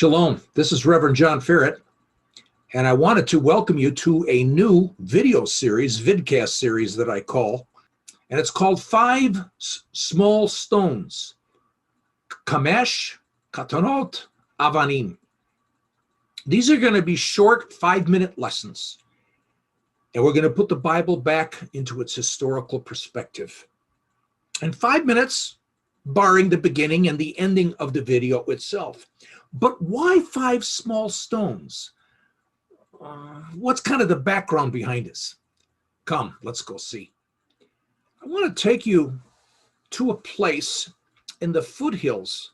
Shalom, this is Reverend John Ferret, and I wanted to welcome you to a new video series, vidcast series that I call, and it's called Five Small Stones, Kamesh, Katanot, Avanim. These are going to be short 5-minute lessons, and we're going to put the Bible back into its historical perspective. In 5 minutes, barring the beginning and the ending of the video itself. But why 5 small stones? What's kind of the background behind this? Come, let's go see. I want to take you to a place in the foothills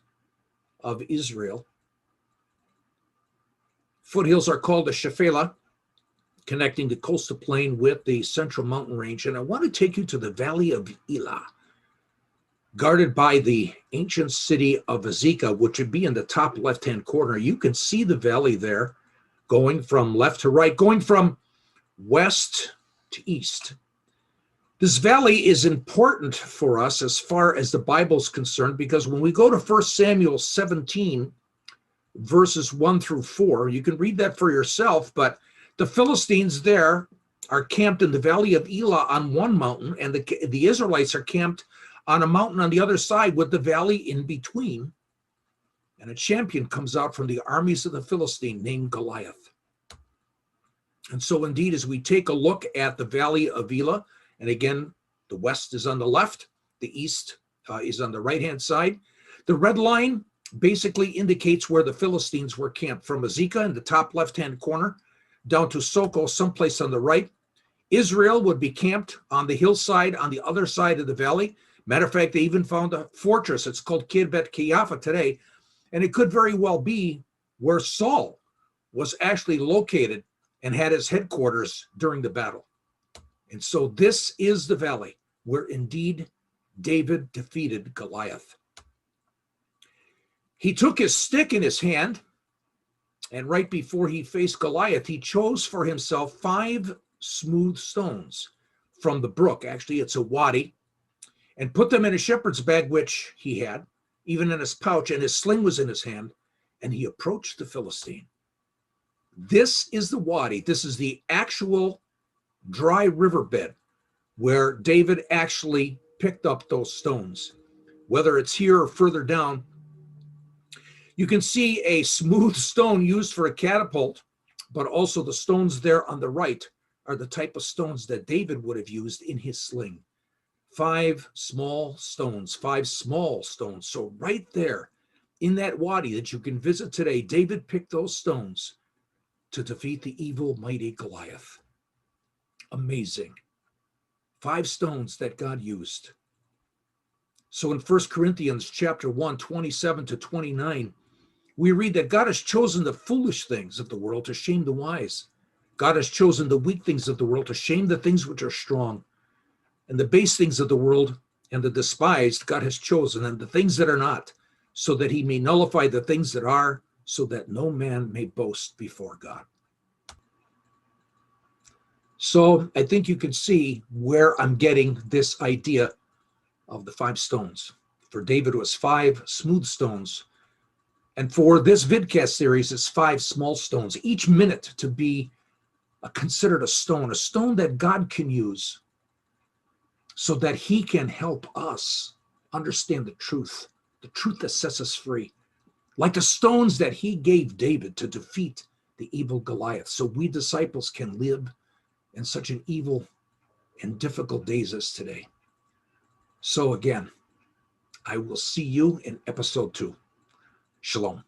of Israel. Foothills are called the Shephelah, connecting the coastal plain with the central mountain range. And I want to take you to the valley of Elah, guarded by the ancient city of Azekah, which would be in the top left-hand corner. You can see the valley there going from left to right, going from west to east. This valley is important for us as far as the Bible's concerned, because when we go to 1 Samuel 17, verses 1 through 4, you can read that for yourself, but the Philistines there are camped in the valley of Elah on one mountain, and the Israelites are camped on a mountain on the other side with the valley in between. And a champion comes out from the armies of the Philistine named Goliath. And so indeed, as we take a look at the valley of Elah, and again, the west is on the left, the east is on the right-hand side. The red line basically indicates where the Philistines were camped, from Azekah in the top left-hand corner down to Soko, someplace on the right. Israel would be camped on the hillside on the other side of the valley. Matter of fact, they even found a fortress. It's called Kirbet Kiafa today. And it could very well be where Saul was actually located and had his headquarters during the battle. And so this is the valley where indeed David defeated Goliath. He took his stick in his hand, and right before he faced Goliath, he chose for himself 5 smooth stones from the brook. Actually, it's a wadi, and put them in a shepherd's bag, which he had, even in his pouch, and his sling was in his hand, and he approached the Philistine. This is the wadi. This is the actual dry riverbed where David actually picked up those stones. Whether it's here or further down, you can see a smooth stone used for a catapult, but also the stones there on the right are the type of stones that David would have used in his sling. 5 small stones, 5 small stones. So right there in that wadi that you can visit today, David picked those stones to defeat the evil, mighty Goliath. Amazing. 5 stones that God used. So in 1 Corinthians chapter 1, 27 to 29, we read that God has chosen the foolish things of the world to shame the wise. God has chosen the weak things of the world to shame the things which are strong. And the base things of the world and the despised God has chosen, and the things that are not, so that he may nullify the things that are, so that no man may boast before God. So I think you can see where I'm getting this idea of the 5 stones. For David, it was 5 smooth stones. And for this vidcast series, it's 5 small stones, each minute to be considered a stone that God can use so that he can help us understand the truth that sets us free, like the stones that he gave David to defeat the evil Goliath, so we disciples can live in such an evil and difficult days as today. So again, I will see you in episode 2. Shalom.